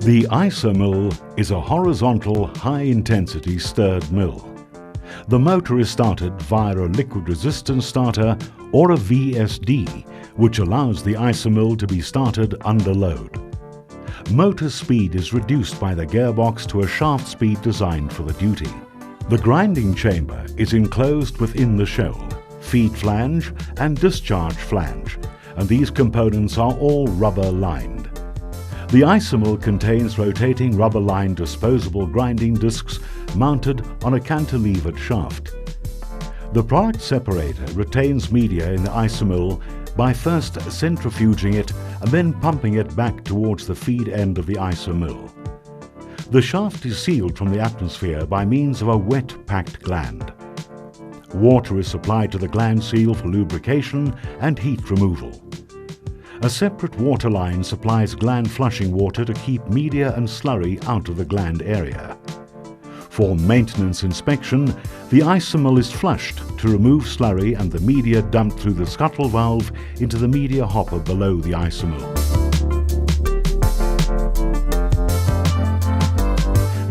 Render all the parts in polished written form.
The Isamill is a horizontal, high-intensity stirred mill. The motor is started via a liquid resistance starter or a VSD, which allows the Isamill to be started under load. Motor speed is reduced by the gearbox to a shaft speed designed for the duty. The grinding chamber is enclosed within the shell, feed flange and discharge flange, and these components are all rubber-lined. The Isamill contains rotating rubber-lined disposable grinding discs mounted on a cantilevered shaft. The product separator retains media in the Isamill by first centrifuging it and then pumping it back towards the feed end of the Isamill. The shaft is sealed from the atmosphere by means of a wet-packed gland. Water is supplied to the gland seal for lubrication and heat removal. A separate water line supplies gland flushing water to keep media and slurry out of the gland area. For maintenance inspection, the Isamill is flushed to remove slurry and the media dumped through the scuttle valve into the media hopper below the Isamill.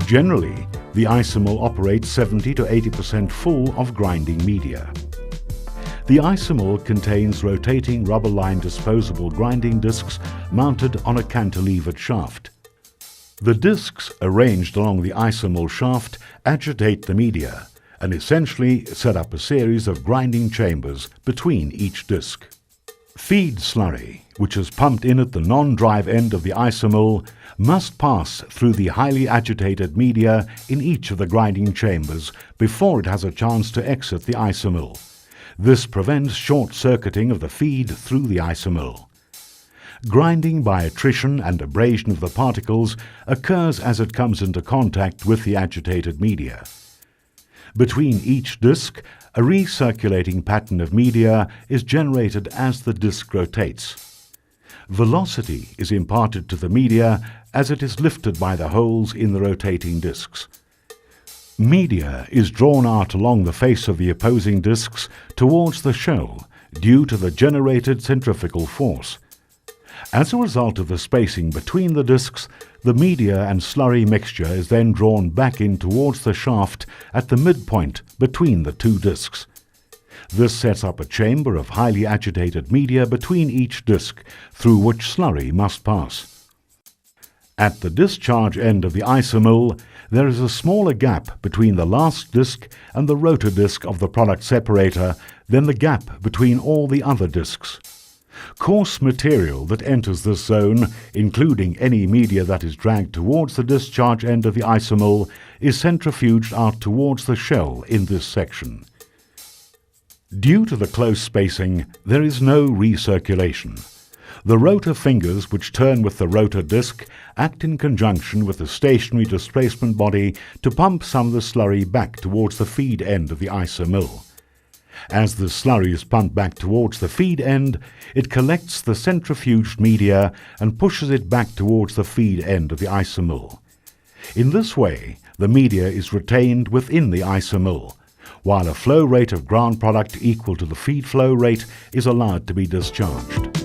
Generally, the Isamill operates 70 to 80% full of grinding media. The Isamill contains rotating rubber-lined disposable grinding discs mounted on a cantilevered shaft. The discs arranged along the Isamill shaft agitate the media and essentially set up a series of grinding chambers between each disc. Feed slurry, which is pumped in at the non-drive end of the Isamill, must pass through the highly agitated media in each of the grinding chambers before it has a chance to exit the Isamill. This prevents short-circuiting of the feed through the Isamill. Grinding by attrition and abrasion of the particles occurs as it comes into contact with the agitated media. Between each disc, a recirculating pattern of media is generated as the disc rotates. Velocity is imparted to the media as it is lifted by the holes in the rotating discs. Media is drawn out along the face of the opposing discs towards the shell due to the generated centrifugal force. As a result of the spacing between the discs, the media and slurry mixture is then drawn back in towards the shaft at the midpoint between the two discs. This sets up a chamber of highly agitated media between each disc, through which slurry must pass. At the discharge end of the Isamill, there is a smaller gap between the last disc and the rotor disc of the product separator than the gap between all the other discs. Coarse material that enters this zone, including any media that is dragged towards the discharge end of the Isamill, is centrifuged out towards the shell in this section. Due to the close spacing, there is no recirculation. The rotor fingers, which turn with the rotor disc, act in conjunction with the stationary displacement body to pump some of the slurry back towards the feed end of the Isamill. As the slurry is pumped back towards the feed end, it collects the centrifuged media and pushes it back towards the feed end of the Isamill. In this way, the media is retained within the Isamill, while a flow rate of ground product equal to the feed flow rate is allowed to be discharged.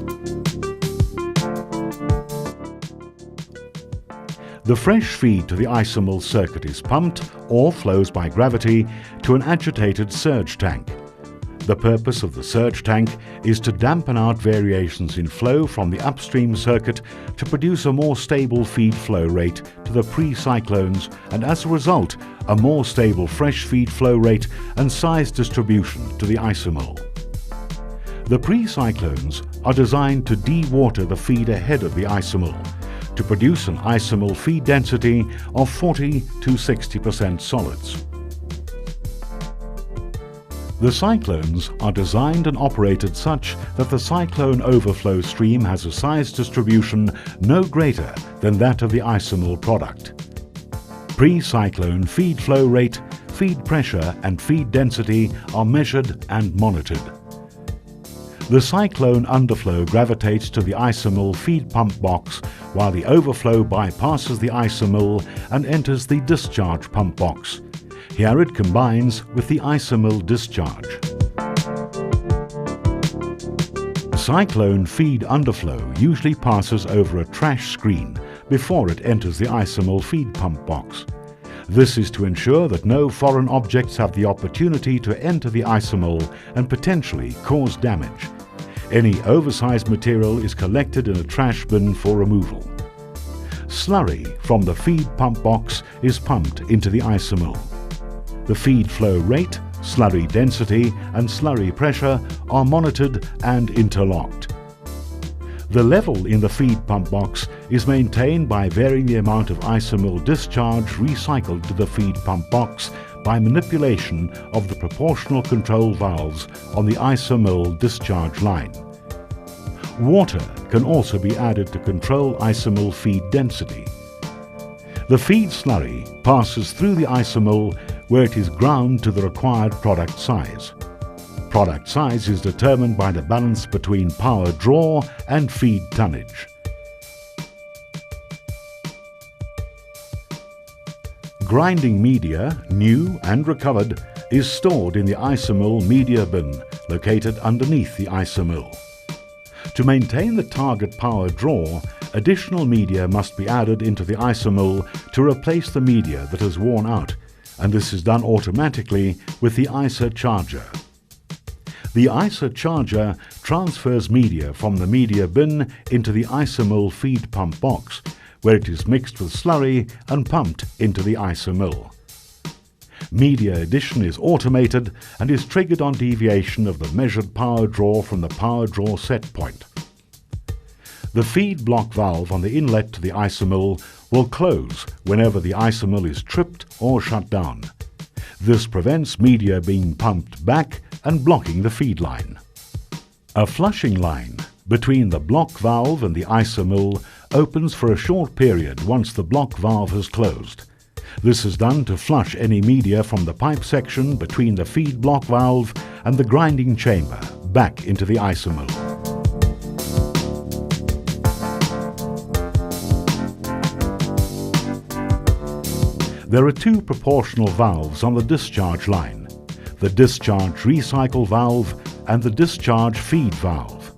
The fresh feed to the Isamill circuit is pumped or flows by gravity to an agitated surge tank. The purpose of the surge tank is to dampen out variations in flow from the upstream circuit to produce a more stable feed flow rate to the pre-cyclones and, as a result, a more stable fresh feed flow rate and size distribution to the Isamill. The pre-cyclones are designed to dewater the feed ahead of the Isamill to produce an Isamill feed density of 40 to 60% solids. The cyclones are designed and operated such that the cyclone overflow stream has a size distribution no greater than that of the Isamill product. Pre-cyclone feed flow rate, feed pressure and feed density are measured and monitored. The cyclone underflow gravitates to the Isamill feed pump box while the overflow bypasses the Isamill and enters the discharge pump box. Here it combines with the Isamill discharge. Cyclone feed underflow usually passes over a trash screen before it enters the Isamill feed pump box. This is to ensure that no foreign objects have the opportunity to enter the Isamill and potentially cause damage. Any oversized material is collected in a trash bin for removal. Slurry from the feed pump box is pumped into the Isamill. The feed flow rate, slurry density and slurry pressure are monitored and interlocked. The level in the feed pump box is maintained by varying the amount of Isamill discharge recycled to the feed pump box by manipulation of the proportional control valves on the Isamill discharge line. Water can also be added to control Isamill feed density. The feed slurry passes through the Isamill where it is ground to the required product size. Product size is determined by the balance between power draw and feed tonnage. Grinding media, new and recovered, is stored in the Isamill media bin located underneath the Isamill. To maintain the target power draw, additional media must be added into the Isamill to replace the media that has worn out, and this is done automatically with the ISA charger. The ISA charger transfers media from the media bin into the Isamill feed pump box, where it is mixed with slurry and pumped into the Isamill. Media addition is automated and is triggered on deviation of the measured power draw from the power draw set point. The feed block valve on the inlet to the Isamill will close whenever the Isamill is tripped or shut down. This prevents media being pumped back and blocking the feed line. A flushing line between the block valve and the Isamill opens for a short period once the block valve has closed. This is done to flush any media from the pipe section between the feed block valve and the grinding chamber back into the Isamill. There are two proportional valves on the discharge line, the discharge recycle valve and the discharge feed valve.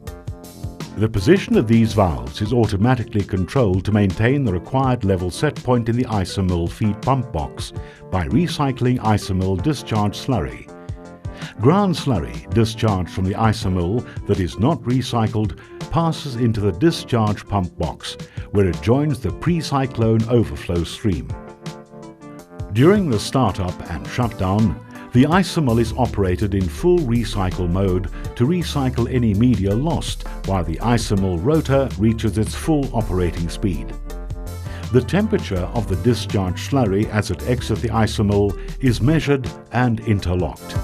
The position of these valves is automatically controlled to maintain the required level set point in the Isamill feed pump box by recycling Isamill discharge slurry. Ground slurry discharged from the Isamill that is not recycled passes into the discharge pump box, where it joins the pre-cyclone overflow stream. During the startup and shutdown, the Isamill is operated in full recycle mode to recycle any media lost while the Isamill rotor reaches its full operating speed. The temperature of the discharge slurry as it exits the Isamill is measured and interlocked.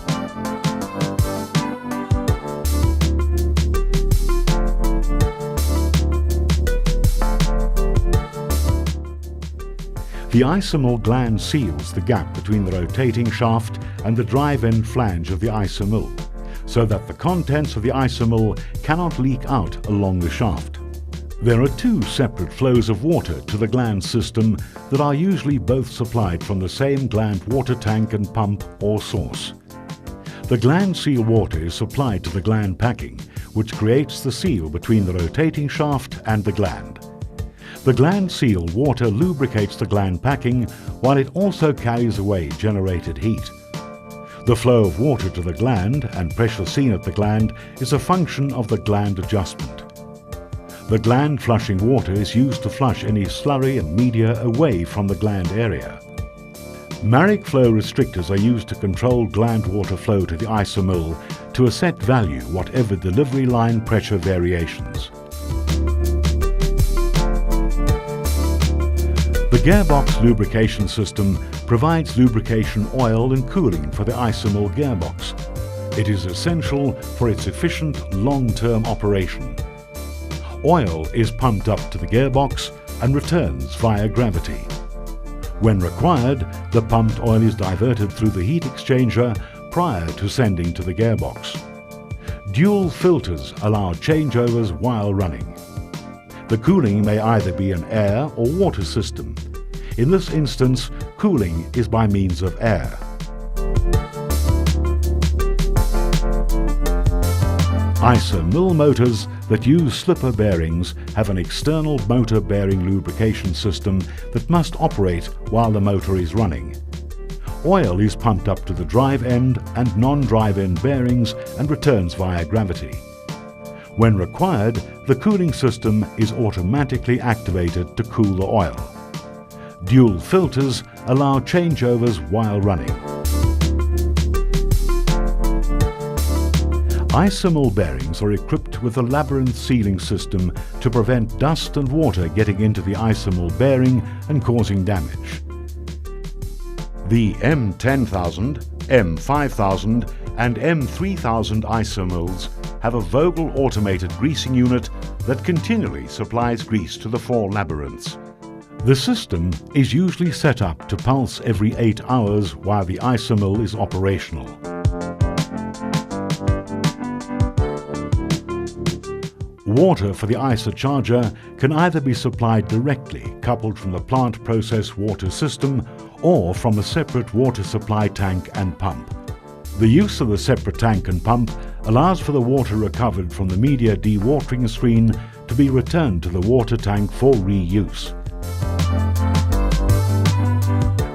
The Isamill gland seals the gap between the rotating shaft and the drive end flange of the Isamill, so that the contents of the Isamill cannot leak out along the shaft. There are two separate flows of water to the gland system that are usually both supplied from the same gland water tank and pump or source. The gland seal water is supplied to the gland packing, which creates the seal between the rotating shaft and the gland. The gland seal water lubricates the gland packing while it also carries away generated heat. The flow of water to the gland and pressure seen at the gland is a function of the gland adjustment. The gland flushing water is used to flush any slurry and media away from the gland area. Marek flow restrictors are used to control gland water flow to the Isamill to a set value whatever delivery line pressure variations. The gearbox lubrication system provides lubrication oil and cooling for the Isamill gearbox. It is essential for its efficient long-term operation. Oil is pumped up to the gearbox and returns via gravity. When required, the pumped oil is diverted through the heat exchanger prior to sending to the gearbox. Dual filters allow changeovers while running. The cooling may either be an air or water system. In this instance, cooling is by means of air. Isamill motors that use slipper bearings have an external motor bearing lubrication system that must operate while the motor is running. Oil is pumped up to the drive end and non-drive end bearings and returns via gravity. When required, the cooling system is automatically activated to cool the oil. Dual filters allow changeovers while running. Isamill bearings are equipped with a labyrinth sealing system to prevent dust and water getting into the Isamill bearing and causing damage. The M10000, M5000 and M3000 Isamills have a Vogel automated greasing unit that continually supplies grease to the 4 labyrinths. The system is usually set up to pulse every 8 hours while the Isamill is operational. Water for the isocharger can either be supplied directly coupled from the plant process water system or from a separate water supply tank and pump. The use of the separate tank and pump allows for the water recovered from the media dewatering screen to be returned to the water tank for reuse.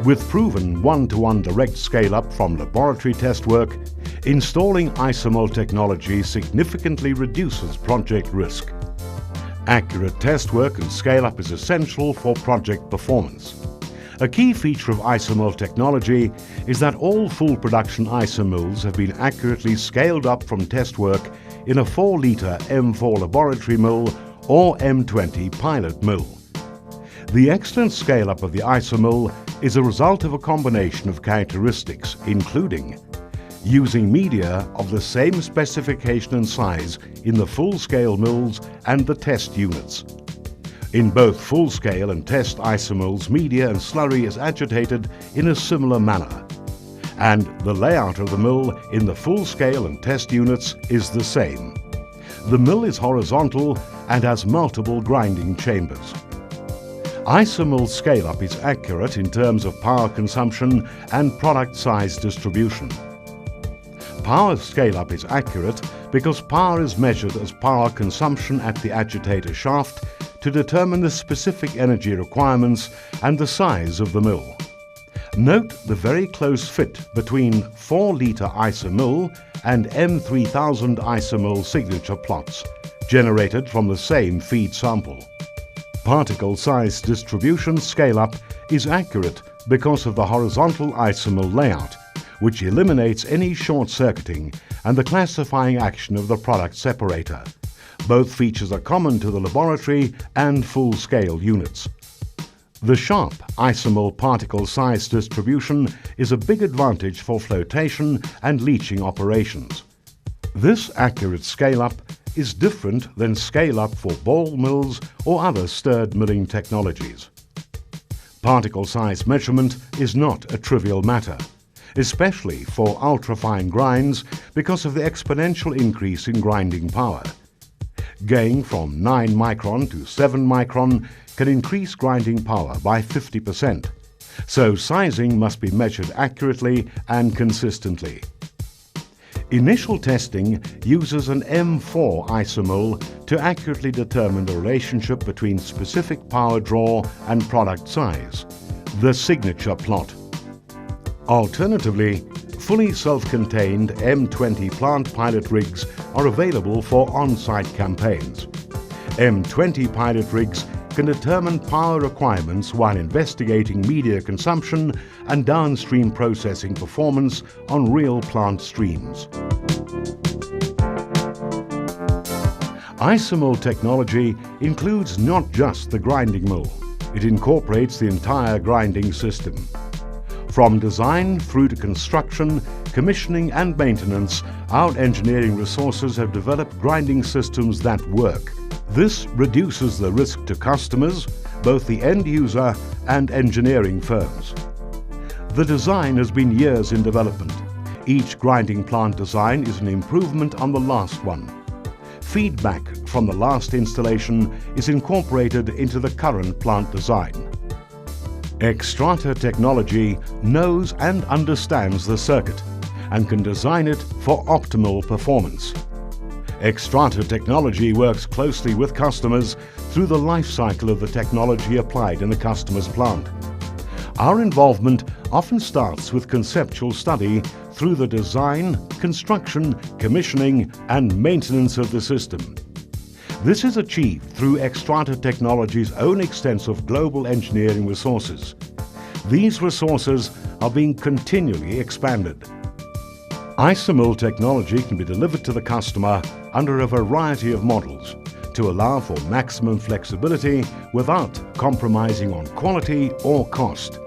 With proven one-to-one direct scale-up from laboratory test work, installing Isamill technology significantly reduces project risk. Accurate test work and scale-up is essential for project performance. A key feature of Isamill technology is that all full production Isamills have been accurately scaled up from test work in a 4-litre M4 laboratory mill or M20 pilot mill. The excellent scale-up of the Isamill is a result of a combination of characteristics, including using media of the same specification and size in the full-scale mills and the test units. In both full-scale and test Isamills, media and slurry is agitated in a similar manner, and the layout of the mill in the full-scale and test units is the same. The mill is horizontal and has multiple grinding chambers. Isamill scale-up is accurate in terms of power consumption and product size distribution. Power scale-up is accurate because power is measured as power consumption at the agitator shaft to determine the specific energy requirements and the size of the mill. Note the very close fit between 4-litre Isamill and M3000 Isamill signature plots, generated from the same feed sample. Particle size distribution scale-up is accurate because of the horizontal Isamill layout, which eliminates any short-circuiting and the classifying action of the product separator. Both features are common to the laboratory and full-scale units. The sharp Isamill particle size distribution is a big advantage for flotation and leaching operations. This accurate scale-up is different than scale-up for ball mills or other stirred milling technologies. Particle size measurement is not a trivial matter, especially for ultrafine grinds because of the exponential increase in grinding power. Going from 9 micron to 7 micron can increase grinding power by 50%, so sizing must be measured accurately and consistently. Initial testing uses an M4 Isamill to accurately determine the relationship between specific power draw and product size, the signature plot. Alternatively, fully self-contained M20 plant pilot rigs are available for on-site campaigns. M20 pilot rigs can determine power requirements while investigating media consumption and downstream processing performance on real plant streams. Isamill technology includes not just the grinding mill, it incorporates the entire grinding system. From design through to construction, commissioning and maintenance, our engineering resources have developed grinding systems that work. This reduces the risk to customers, both the end user and engineering firms. The design has been years in development. Each grinding plant design is an improvement on the last one. Feedback from the last installation is incorporated into the current plant design. Xstrata technology knows and understands the circuit and can design it for optimal performance. Xstrata Technology works closely with customers through the life cycle of the technology applied in the customer's plant. Our involvement often starts with conceptual study through the design, construction, commissioning and maintenance of the system. This is achieved through Xstrata Technology's own extensive global engineering resources. These resources are being continually expanded. Isamill technology can be delivered to the customer under a variety of models to allow for maximum flexibility without compromising on quality or cost.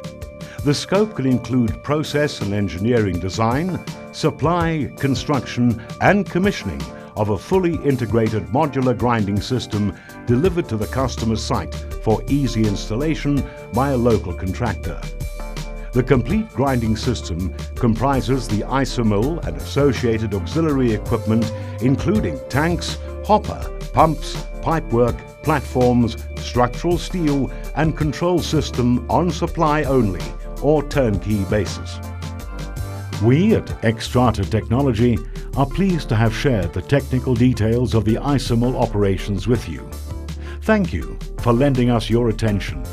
The scope can include process and engineering design, supply, construction and commissioning of a fully integrated modular grinding system delivered to the customer's site for easy installation by a local contractor. The complete grinding system comprises the Isamill and associated auxiliary equipment including tanks, hopper, pumps, pipework, platforms, structural steel and control system on supply only or turnkey basis. We at Xstrata Technology are pleased to have shared the technical details of the Isamill operations with you. Thank you for lending us your attention.